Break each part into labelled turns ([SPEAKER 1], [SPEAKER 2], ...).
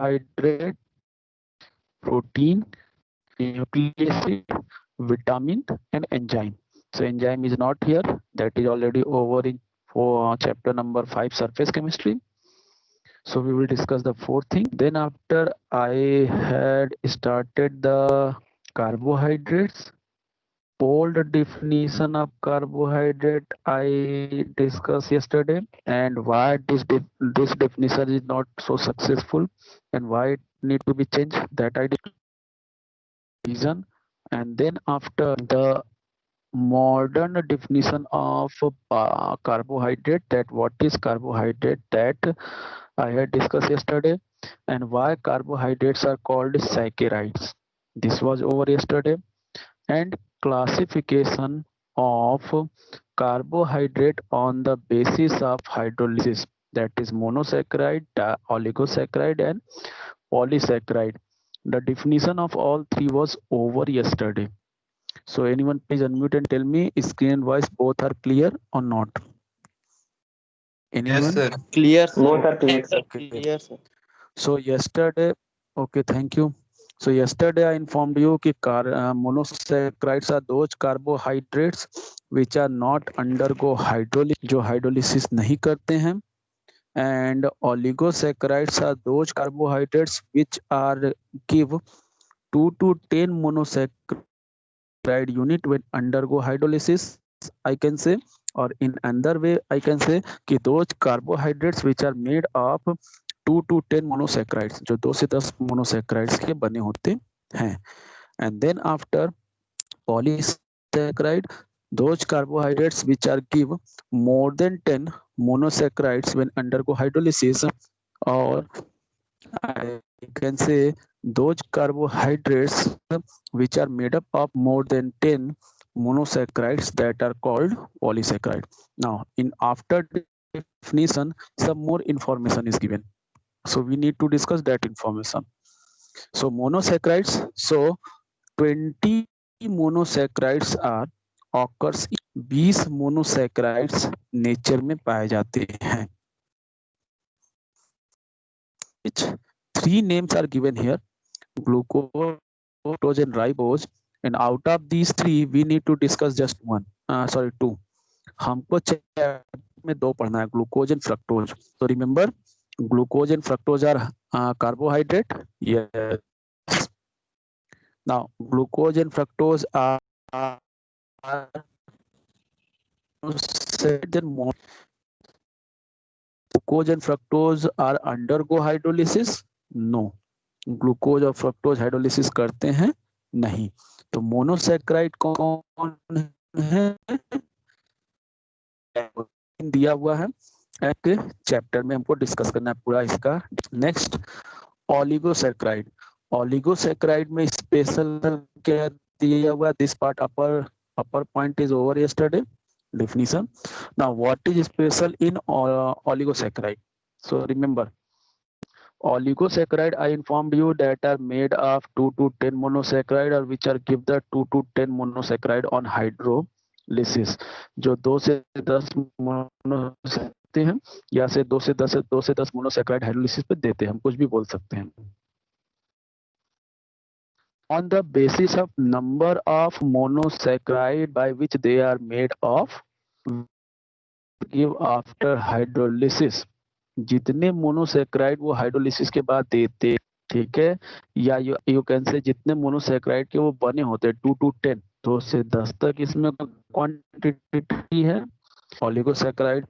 [SPEAKER 1] carbohydrate, protein, nucleic acid, vitamin, and enzyme. So enzyme is not here. That is already over in for chapter number 5, surface chemistry. So we will discuss the fourth thing. Then after I had started the carbohydrates, old definition of carbohydrate I discussed yesterday, and why this definition is not so successful and why it need to be changed, that I reason. And then after the modern definition of carbohydrate, that what is carbohydrate, that I had discussed yesterday, and why carbohydrates are called saccharides. This was over yesterday. And classification of carbohydrate on the basis of hydrolysis, that is monosaccharide, oligosaccharide, and polysaccharide. The definition of all three was over yesterday. So anyone please unmute and tell me, screen and voice both are clear or not?
[SPEAKER 2] Yes,
[SPEAKER 1] Anyone?
[SPEAKER 2] sir.
[SPEAKER 3] Clear, sir.
[SPEAKER 4] Both are clear, sir.
[SPEAKER 1] Okay.
[SPEAKER 3] Clear, sir.
[SPEAKER 1] So yesterday, okay, thank you. So yesterday I informed you that monosaccharides are those carbohydrates which are not undergo hydrolysis, जो hydrolysis नहीं करते हैं, and oligosaccharides are those carbohydrates which are give 2 to 10 monosaccharide unit when undergo hydrolysis, I can say, or in another way I can say कि those carbohydrates which are made of 2 to 10 monosaccharides, जो 2 से 10 monosaccharides के बने होते हैं. And then after polysaccharide, those carbohydrates which are give more than 10 monosaccharides when undergo hydrolysis, or I can say those carbohydrates which are made up of more than 10 monosaccharides, that are called polysaccharide. Now in after definition some more information is given, so we need to discuss that information. So monosaccharides, so 20 monosaccharides are occurs, 20 monosaccharides nature में पाए जाते हैं, which three names are given here: glucose, fructose, and ribose. And out of these three we need to discuss just one, two. हमको chapter में दो पढ़ना है, glucose and fructose. तो remember, glucose and fructose are carbohydrate. Yes. Now glucose and fructose are glucose and fructose are undergo hydrolysis? No. Glucose और fructose hydrolysis करते हैं नहीं. तो मोनोसैक्राइड कौन है, दिया हुआ है एक चैप्टर में, हमको डिस्कस करना है पूरा इसका. नेक्स्ट ओलिगोसैक्राइड. ओलिगोसैक्राइड में स्पेशल क्या दिया हुआ, this part upper point is over yesterday definition. Now what is special in oligosaccharide? So remember, oligosaccharide I informed you that are made of 2 to 10 monosaccharide, or which are give the 2 to 10 monosaccharide on hydrolysis, जो 2 से 10 monosaccharide हैं, या से 2 से 10 monosaccharide hydrolysis पे देते हैं, हम कुछ भी बोल सकते हैं. On the basis of number of monosaccharide by which they are made of, give after hydrolysis, जितने मोनोसैक्राइड वो हाइड्रोलिसिस के बाद देते, ठीक है, या यू कैन से जितने मोनोसैक्राइड के वो बने होते हैं 2 to 10, 2 से 10 तक इसमें क्वांटिटी है. ओलिगोसैक्राइड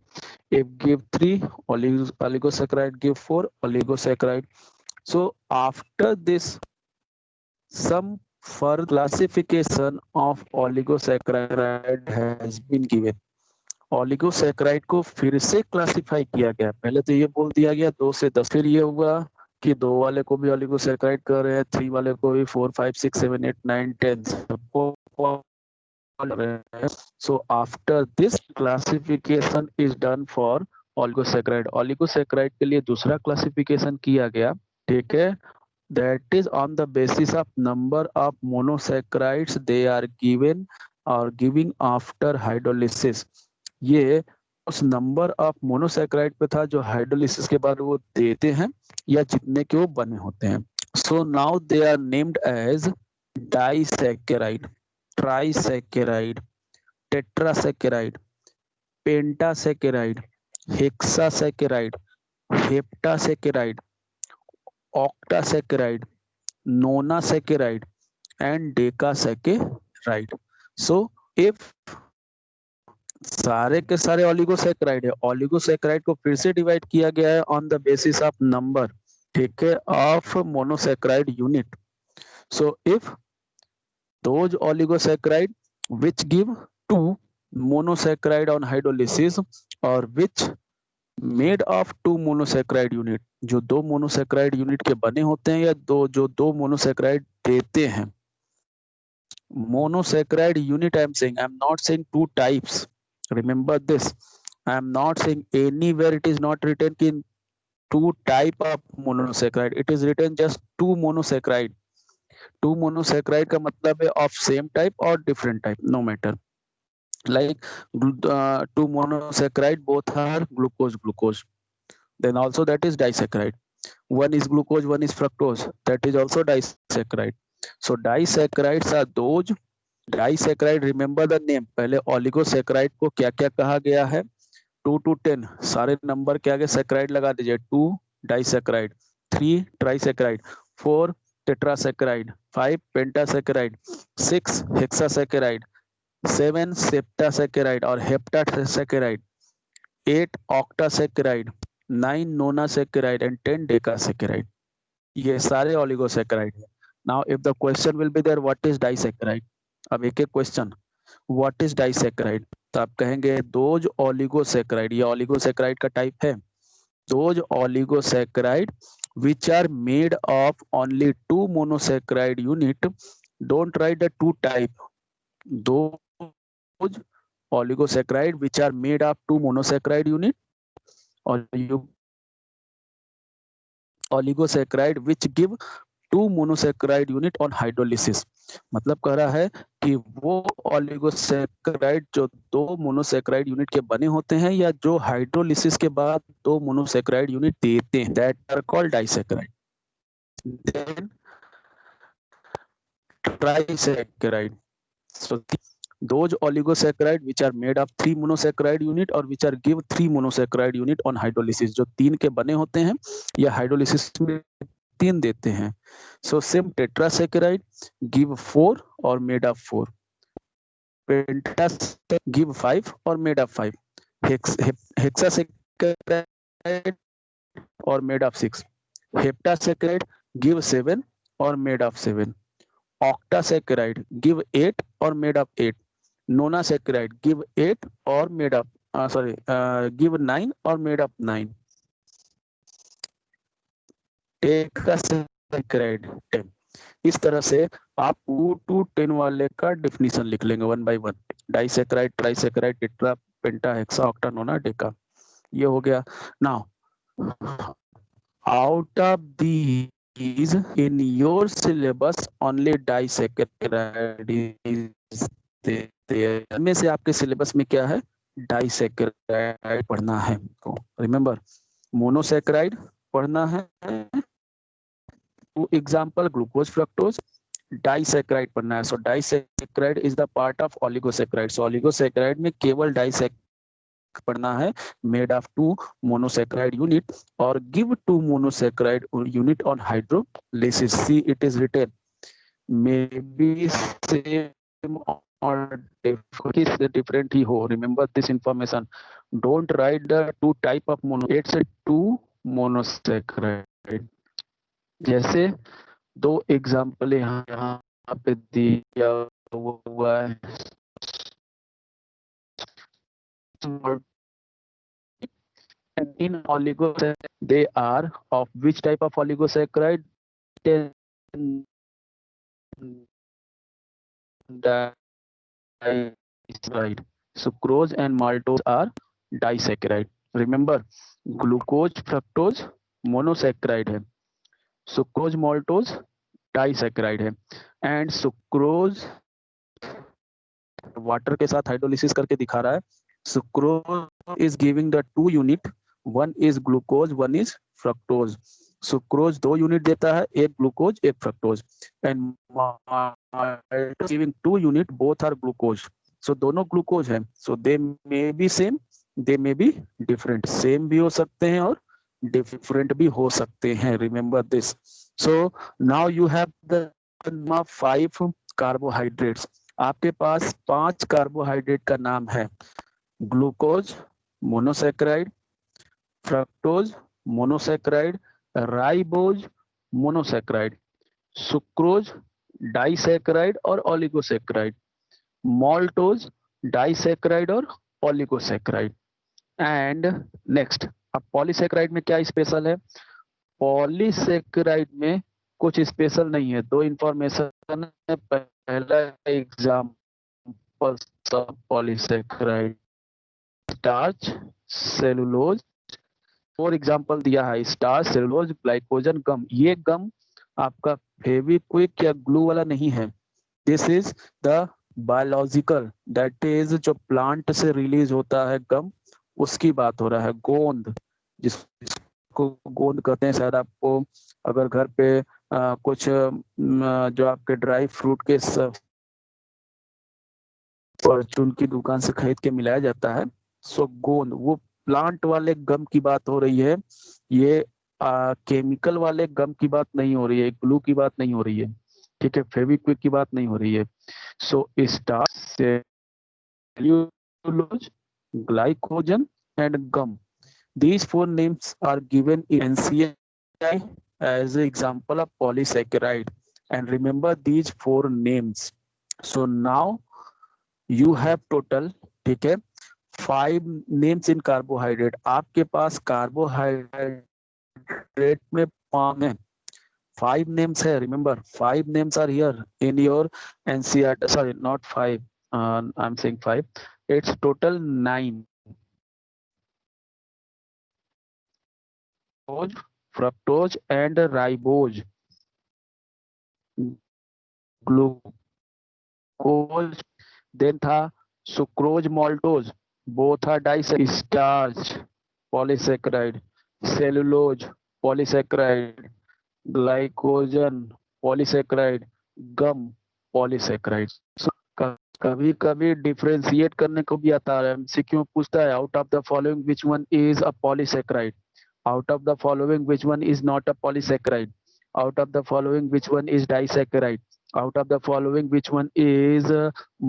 [SPEAKER 1] if give 3, oligosaccharides give 4 oligosaccharides. So after this some further classification of oligosaccharide has been given. ओलिगोसैक्राइड को फिर से क्लासिफाई किया गया. पहले तो ये बोल दिया गया 2 से 10, फिर ये हुआ कि 2 वाले को भी ओलिगोसैक्राइड कर रहे हैं, 3 वाले को भी, 4 5 6 7 8 9 10 सबको कर रहे हैं. So after this classification is done for oligosaccharide. Oligosaccharide के लिए दूसरा क्लासिफिकेशन किया गया, ठीक है, that is on the basis of number of monosaccharides they are given or giving after hydrolysis. ये उस नंबर ऑफ मोनोसैकेराइड पे था जो हाइड्रोलिसिस के बाद वो देते हैं या जितने के वो बने होते हैं. So now they are named as disaccharide, trisaccharide, tetrasaccharide, pentasaccharide, hexasaccharide, heptasaccharide, octasaccharide, nonasaccharide and decasaccharide. So if सारे के सारे ऑलिगोसैकेराइड है, ऑलिगोसैकेराइड को फिर से डिवाइड किया गया है on the basis of number, ठीक है, of monosaccharide unit. So if those oligosaccharide which give two monosaccharide on hydrolysis or which made of two monosaccharide unit, जो दो monosaccharide unit के बने होते हैं या दो monosaccharide देते हैं. Monosaccharide unit I am saying, I am not saying two types. Remember this. I am not saying anywhere it is not written in two type of monosaccharide. It is written just two monosaccharide. Two monosaccharide का मतलब है of same type और different type, no matter. Like two monosaccharide both are glucose glucose, then also that is disaccharide. One is glucose, one is fructose, that is also disaccharide. So disaccharides are those disaccharide. Remember the name. पहले oligosaccharide को क्या क्या कहा गया है? 2 to 10 सारे number के आगे सैकेराइड लगा दीजिए. 2 disaccharide, 3 ट्राइसैकेराइड, 4 tetrasaccharide, 5 pentasaccharide, 6 hexasaccharide, 7 septasaccharide और heptasaccharide, 8 octasaccharide, 9 nonasaccharide and 10 decasaccharide. ये सारे ओलिगोसैकेराइड है. Now if the question will be there what is disaccharide. अब एक एक क्वेश्चन, व्हाट इज डाइसैकेराइड, तो आप कहेंगे दोज ओलिगोसैकेराइड. ये ओलिगोसैकेराइड का टाइप है. Those oligosaccharide which are made of only two monosaccharide unit. Don't write the two type. Those oligosaccharide which are made of two monosaccharide unit or oligosaccharide which give two monosaccharide unit on hydrolysis. मतलब कह रहा है कि वो oligosaccharide जो दो monosaccharide unit के बने होते हैं या जो हाइड्रोलिसिस के बाद दो मोनोसैकेराइड यूनिट देते हैं, that are called disaccharide. Then trisaccharide. So those oligosaccharide which are made of 3 monosaccharide unit or which are give 3 monosaccharide unit on hydrolysis, जो 3 के बने होते हैं या हाइड्रोलिसिस में 3 देते हैं. So same tetrasaccharide give 4 or made of 4. Pentasaccharide give 5 or made of 5. Hexasaccharide or made of 6. Heptasaccharide give 7 or made of 7. Octasaccharide give 8 or made of 8. Nonasaccharide give 8 or made of give 9 or made of 9. Decasaccharide 10. इस तरह से आप 2 to 10 वाले का definition लिख लेंगे one by one. Disaccharide, trisaccharide, tetra, penta, hexa, octa, nona, deca. ये हो गया. Now out of these in your syllabus only disaccharide is there. में से आपके सिलेबस में क्या है? डाइसैकेराइड पढ़ना है को. रिमेंबर, मोनोसैकेराइड पढ़ना है. Example glucose, fructose. डाइसैकेराइड पढ़ना है. So disaccharide is the part of oligosaccharide. So oligosaccharide में केवल डाइसैकेराइड पढ़ना है, made of 2 monosaccharide unit or give 2 monosaccharide unit on hydrolysis. See, it is written maybe same or different ही हो. Remember this information. Don't write the two type of mono. It's a 2 monosaccharide. जैसे दो example यहाँ पे दिया हुआ है. And in oligosaccharide, they are of which type of oligosaccharide? Disaccharide. Sucrose and maltose are disaccharide. Remember, glucose, fructose monosaccharide है. Sucrose, maltose disaccharide है. And sucrose water के साथ हाइड्रोलिसिस करके दिखा रहा है. Sucrose is giving the 2 unit, one is glucose, one is fructose. Sucrose 2 unit देता है, एक ग्लूकोज एक fructose, and giving 2 unit, both are glucose. So दोनों ग्लूकोज है, so they may be same, they may be different. Same भी हो सकते हैं और डिफरेंट भी हो सकते हैं. Remember this. So now you have the 5 carbohydrates. आपके पास 5 कार्बोहाइड्रेट का नाम है. Glucose monosaccharide, fructose monosaccharide, ribose monosaccharide, sucrose disaccharide और ओलिगोसेक्राइड, मॉल्टोज डाइसेक्राइड और ओलिगोसेक्राइड. एंड नेक्स्ट, अब पॉलीसेक्राइड में क्या स्पेशल है? पॉलीसेक्राइड में कुछ स्पेशल नहीं है. 2 इंफॉर्मेशन है. पहला example polysaccharide starch, cellulose. 4 example दिया है, स्टार्च, सेलुलोज, ग्लाइकोजन, गम. ये गम आपका फेविक्विक या ग्लू वाला नहीं है. This is the biological, that is जो प्लांट से रिलीज होता है गम, उसकी बात हो रहा है. गोंद, जिसको गोंद कहते हैं, शायद आपको अगर घर पे कुछ जो आपके ड्राई फ्रूट के फॉर्चून की दुकान से खरीद के मिलाया जाता है, सो गोंद, वो प्लांट वाले गम की बात हो रही है. ये केमिकल वाले गम की बात नहीं हो रही है, ग्लू की बात नहीं हो रही है. ठीक है, फेविक्विक की बात नहीं हो रही है. So starch, cellulose, glycogen and gum. These 4 names are given in NCI as an example of polysaccharide. And remember these 4 names. So now you have total, ठीक है, 5 names in carbohydrate. आपके पास कार्बोहाइड्रेट में 5 names है. Remember 5 names are here in your NCERT. Sorry, not 5. I'm saying 5. It's total 9. Fructose and ribose, glucose, then था sucrose, maltose, both are disaccharide, starch polysaccharide, cellulose polysaccharide, glycogen polysaccharide, gum polysaccharide. कभी कभी differentiate करने को भी आता है. MCQ पूछता है, out of the following which one is a polysaccharide? Out of the following which one is not a polysaccharide? Out of the following which one is disaccharide? Out of the following which one is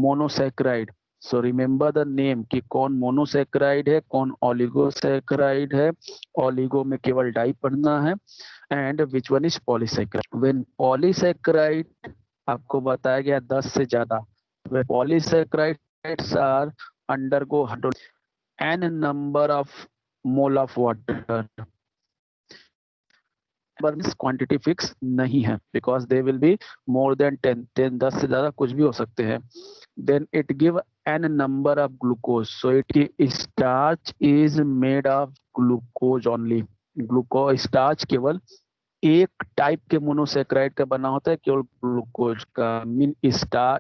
[SPEAKER 1] monosaccharide? So remember the name कि कौन monosaccharide है, कौन oligosaccharide है. Oligo में केवल die पढ़ना है. And which one is polysaccharide? When polysaccharide आपको बताया गया 10 से ज्यादा, when polysaccharides are undergo n number of mole of water. Quantity fix नहीं है, because they will be more than 10. 10 से ज्यादा कुछ भी हो सकते हैं. Then it give an number of glucose. So it starch is made of glucose only. Glucose starch केवल एक टाइप के मोनोसेक्राइड का बना होता है, केवल ग्लूकोज का.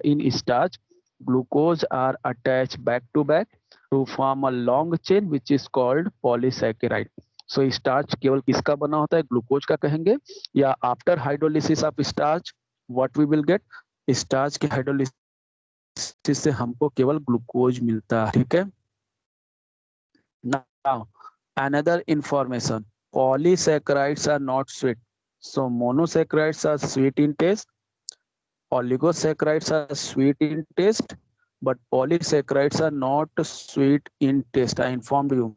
[SPEAKER 1] In starch glucose are attach back to back to form a long chain which is called polysaccharide. So starch केवल किसका बना होता है? ग्लूकोज का कहेंगे. या after hydrolysis of starch what we will get? Starch के हाइड्रोलिसिस से हमको केवल ग्लूकोज मिलता है. ठीक है. Now another information, polysaccharides are not sweet. So monosaccharides are sweet in taste, oligosaccharides are sweet in taste, but polysaccharides are not sweet in taste. I informed you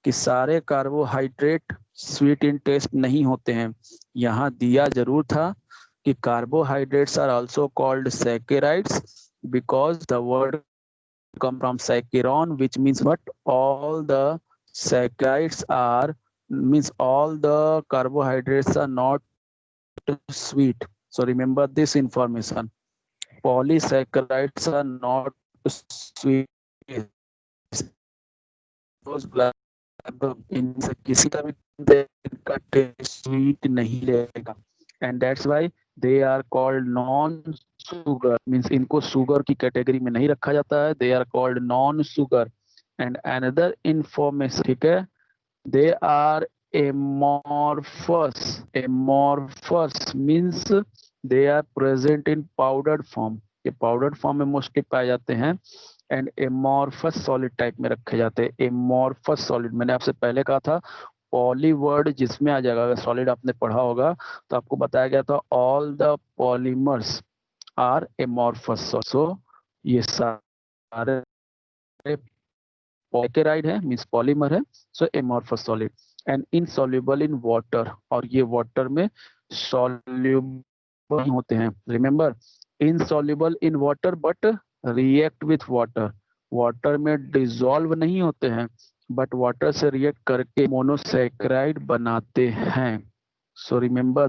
[SPEAKER 1] कि सारे कार्बोहाइड्रेट स्वीट इन टेस्ट नहीं होते हैं. यहाँ दिया जरूर था कि carbohydrates are also called saccharides because the word come from saccharon, which means but all the saccharides are means all the carbohydrates are not sweet. So remember this information. Polysaccharides are not sweet. इनसे किसी का भी test sweet नहीं रहेगा. And that's why they are called non sugar. Means इनको sugar की category में नहीं रखा जाता है. They are called non sugar. And another information, ठीक है, they are amorphous. Amorphous means they are present in powdered form. ये powdered form में मोस्टली पाए जाते हैं एंड amorphous solid टाइप में रखे जाते हैं। amorphous solid मैंने आपसे पहले कहा था पॉली वर्ड जिसमें आ जाएगा, अगर सॉलिड आपने पढ़ा होगा तो आपको बताया गया था all the polymers are amorphous। So ये सारे पॉलीकेराइड है मीन्स पॉलीमर है, so amorphous solid and insoluble in water, और ये वाटर में सॉल्युबल होते हैं। Remember, insoluble in water but react with water, water में डिजोल्व नहीं होते हैं बट वाटर से रिएक्ट करके मोनोसैकेराइड बनाते हैं। सो रिमेंबर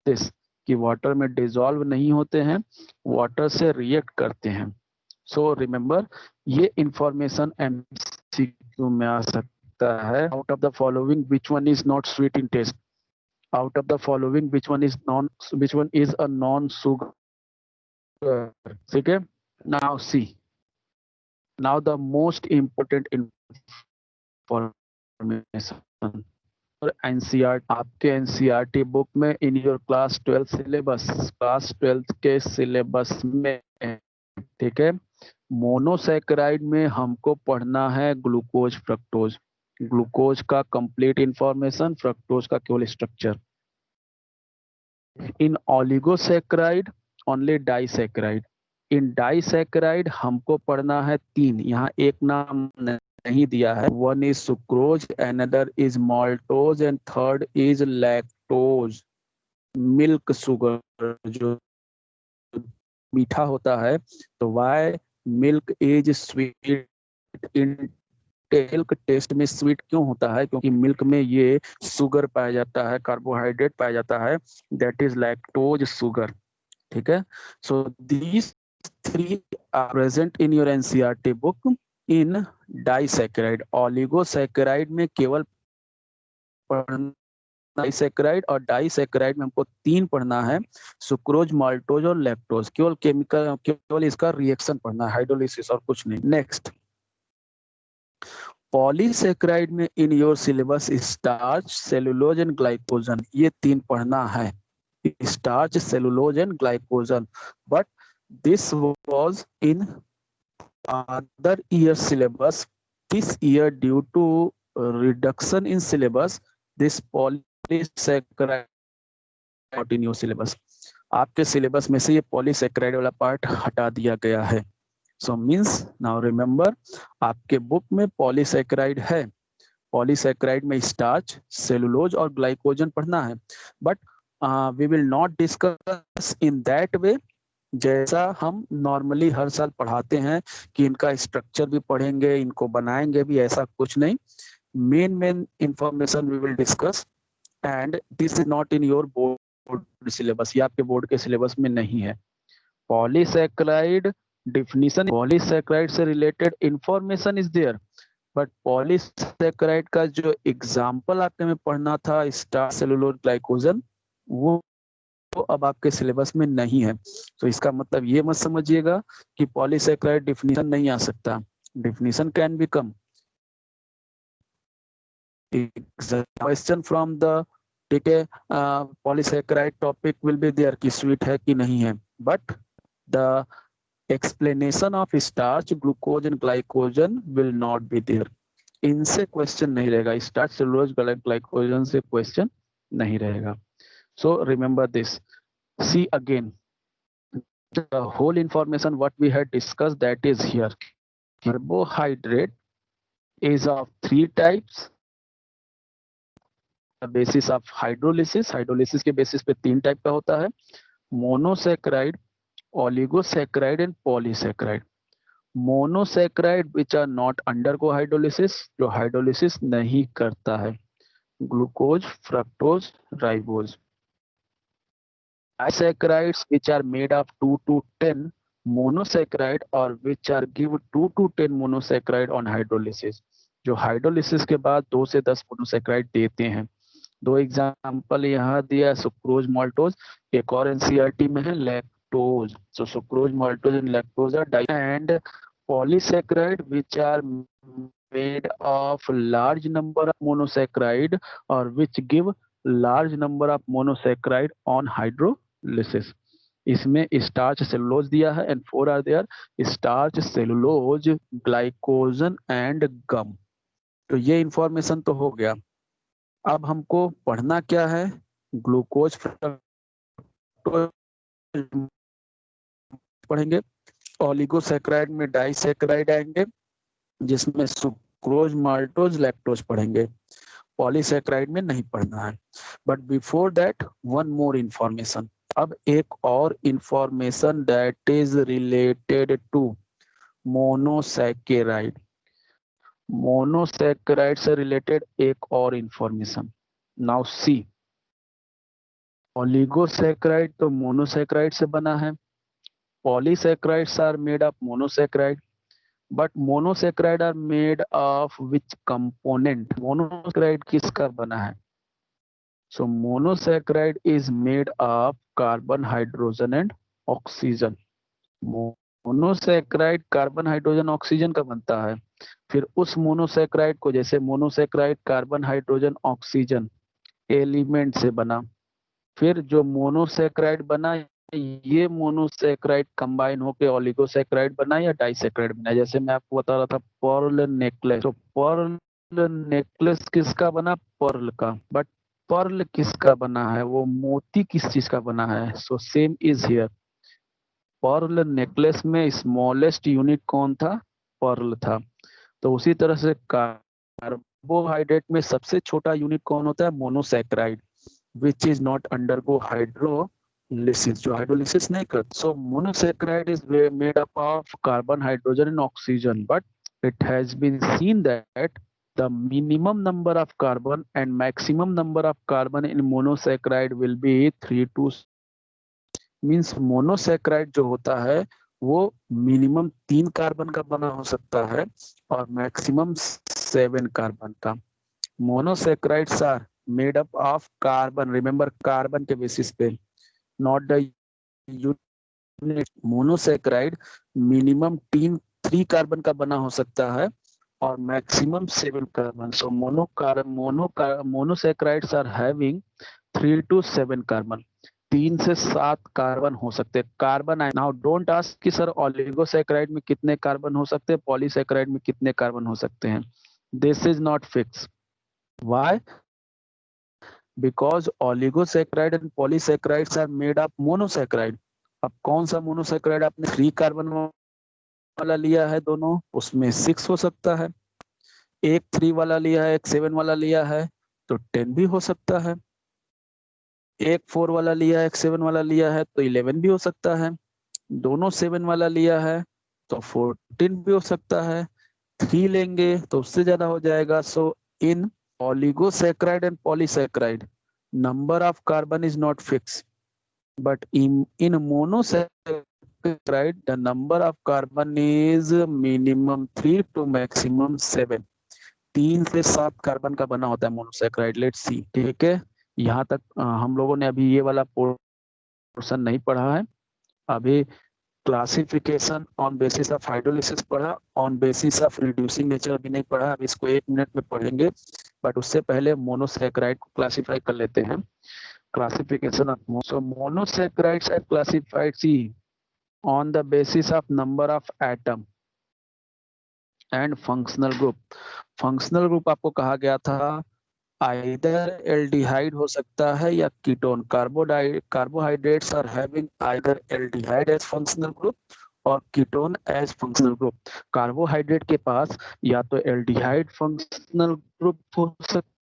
[SPEAKER 1] दिस कि वाटर में डिजोल्व नहीं होते हैं, वाटर से रिएक्ट करते हैं। सो रिमेंबर ये इंफॉर्मेशन एमसीक्यू में आ सकता है। Out of the following which one is not sweet in taste, out of the following which one is a non sugar, ठीक है। Now see, now the most important information, NCR आपके NCERT book में in your class 12 syllabus, class 12 के syllabus में, ठीक है, monosaccharide में हमको पढ़ना है ग्लूकोज फ्रक्टोज, ग्लूकोज का कंप्लीट इंफॉर्मेशन, फ्रक्टोज का केवल स्ट्रक्चर। इन ऑलिगोसैकेराइड ओनली डाइसैकेराइड, इन डाइसैकेराइड हमको पढ़ना है तीन, यहाँ एक नाम नहीं दिया है, one is sucrose, another is maltose and third is lactose. Milk sugar जो मीठा होता है, तो why milk is sweet in, milk taste में स्वीट क्यों होता है, क्योंकि मिल्क में ये शुगर पाया जाता है, कार्बोहाइड्रेट पाया जाता है, दैट इज लैक्टोज शुगर, ठीक है। So these three are present in your NCERT book in disaccharide. Oligosaccharide में केवल डाइसैकेराइड, और डाइसैकेराइड में हमको तीन पढ़ना है, सुक्रोज, माल्टोज और लैक्टोज, केवल केमिकल, केवल इसका रिएक्शन पढ़ना है, हाइड्रोलिसिस और कुछ नहीं। नेक्स्ट, पॉलीसैकेराइड में in your syllabus starch, cellulose and glycogen, ये तीन पढ़ना है, starch, cellulose and glycogen, but this was in other year syllabus. This year, due to reduction in syllabus, this polysaccharide not in your syllabus. आपके syllabus में से ये polysaccharide वाला part हटा दिया गया है। सो मींस नाउ रिमेंबर, आपके बुक में पॉलीसैकेराइड है, पॉलीसैकेराइड में स्टार्च, सेलुलोज और ग्लाइकोजन पढ़ना है, but we will not discuss in that way जैसा हम नॉर्मली हर साल पढ़ाते हैं कि इनका स्ट्रक्चर भी पढ़ेंगे, इनको बनाएंगे भी, ऐसा कुछ नहीं। Main information we will discuss and this is not in your board syllabus, ये आपके बोर्ड के सिलेबस में नहीं है। पॉलीसैकेराइड डिफिनीशन, पॉलीसैकेराइड से related information is there, but polysaccharide का जो एग्जाम्पल आपके में पढ़ना था, स्टार्च, सेलुलोज, ग्लाइकोजन, वो तो अब आपके सिलेबस में नहीं है। तो इसका मतलब ये मत समझिएगा कि पॉलीसैकेराइड डिफिनीशन नहीं आ सकता, definition can be come. Question from the, ठीक है, polysaccharide topic will be there कि स्वीट है कि नहीं है, but the explanation of starch, glucose and glycogen will not be there. इनसे क्वेश्चन नहीं रहेगा, स्टार्च, सेलुलोज, ग्लाइकोजन से क्वेश्चन नहीं रहेगा। So remember this. See again, the whole information what we had discussed, that is here. Carbohydrate is of three types. The basis of hydrolysis, hydrolysis के basis पे तीन type का होता है, monosaccharide, oligosaccharide and polysaccharide. Monosaccharide which are not undergo hydrolysis, जो hydrolysis नहीं करता है, glucose, fructose, ribose. Disaccharides which are made of 2 to 10 monosaccharide or which are give 2 to 10 monosaccharide on hydrolysis, जो हाइड्रोलिसिस के बाद 2 से 10 मोनोसैकेराइड देते हैं। दो एग्जांपल यहाँ दिया, सुक्रोज, माल्टोज, एक और एनसीईआरटी में है lactose. So sucrose, maltose and lactose are di and polysaccharide which are made of large number of monosaccharide or which give large number of monosaccharide on hydrolysis. इसमें starch cellulose दिया है and four are there starch cellulose glycogen and gum. तो ये information तो हो गया। अब हमको पढ़ना क्या है, ग्लूकोज पढ़ेंगे, ओलिगोसैकेराइड में डाइसैकेराइड आएंगे जिसमें सुक्रोज माल्टोज लैक्टोज पढ़ेंगे, पॉलीसैकेराइड में नहीं पढ़ना है। But before that one more information, अब एक और information that is related to monosaccharide. Monosaccharide से रिलेटेड एक और इंफॉर्मेशन। नाउ सी, ओलिगोसैकेराइड तो मोनोसैकेराइड से बना है, polysaccharides are made of monosaccharide, but monosaccharide are made of which component? Monosaccharide किसका बना है? So monosaccharide is made of carbon hydrogen and oxygen. Monosaccharide carbon hydrogen oxygen का बनता है। फिर उस मोनोसैकेराइड को, जैसे monosaccharide carbon hydrogen oxygen element से बना, फिर जो मोनोसैकेराइड बना ये मोनोसैकेराइड कंबाइन होकर ओलिगोसैकेराइड बना या डाइसैकेराइड बना। जैसे मैं आपको बता रहा था पर्ल नेकलेस, तो पर्ल नेकलेस किसका बना? पर्ल का। बट पर्ल किसका बना है? वो मोती किस चीज का बना है? So same is here, Perl necklace में स्मॉलेस्ट यूनिट कौन था? पर्ल था। तो उसी तरह से कार्बोहाइड्रेट में सबसे छोटा यूनिट कौन होता है? Monosaccharide, which is not undergo hydrolysis, जो hydrolysis नहीं करता। So monosaccharide is made up of carbon, hydrogen and oxygen, but it has been seen that the minimum number of carbon and maximum number of carbon in monosaccharide will be 3 to means monosaccharide जो होता है वो minimum 3 carbon का बना हो सकता है और मैक्सिमम 7 कार्बन का। Monosaccharides are made up of carbon, remember carbon के बेसिस पे, not the unit. Monosaccharide minimum 3 carbon का बना हो सकता है और maximum 7 carbon. So monosaccharides are having 3 to 7 carbon, 3 से 7 कार्बन हो सकते हैं। कार्बन आए नाउ डोंट आस्क कि सर ओलिगोसैकेराइड में कितने कार्बन हो सकते हैं, पॉलीसैकेराइड में कितने कार्बन हो सकते हैं। This is not fix. Why? Because oligosaccharide and polysaccharides are made of monosaccharide. अब कौन सा मोनोसैकेराइड आपने 3 कार्बन वाला लिया है, दोनों उसमें 6 हो सकता है। एक 3 वाला लिया है, एक 7 वाला लिया है तो 10 भी हो सकता है। एक 4 वाला लिया है, एक 7 वाला लिया है तो 11 भी हो सकता है। दोनों 7 वाला लिया है तो 14 भी हो सकता है। 3 लेंगे तो उससे ज्यादा हो जाएगा। So in oligosaccharide and polysaccharide number of carbon is not fixed, but in monosaccharide the number of carbon is minimum 3 to maximum 7। 3 से 7 कार्बन का बना होता है मोनोसैकेराइड। लेट्स सी, ठीक है। यहाँ तक हम लोगों ने अभी ये वाला पोर्शन नहीं पढ़ा है। अभी classification on basis of hydrolysis पढ़ा, on basis of reducing nature अभी नहीं पढ़ा, अभी इसको 1 मिनट में पढ़ेंगे। बट उससे पहले मोनोसैकेराइड को क्लासिफाई कर लेते हैं। Classification of monosaccharides are classified see on the basis of number of atom and functional group. Functional group आपको कहा गया था आइदर एल्डिहाइड हो सकता है या ketone. Carbohydrates are having either aldehyde as functional group और ketone as functional group. Carbohydrate के पास या तो एल्डिहाइड फंक्शनल ग्रुप हो सकता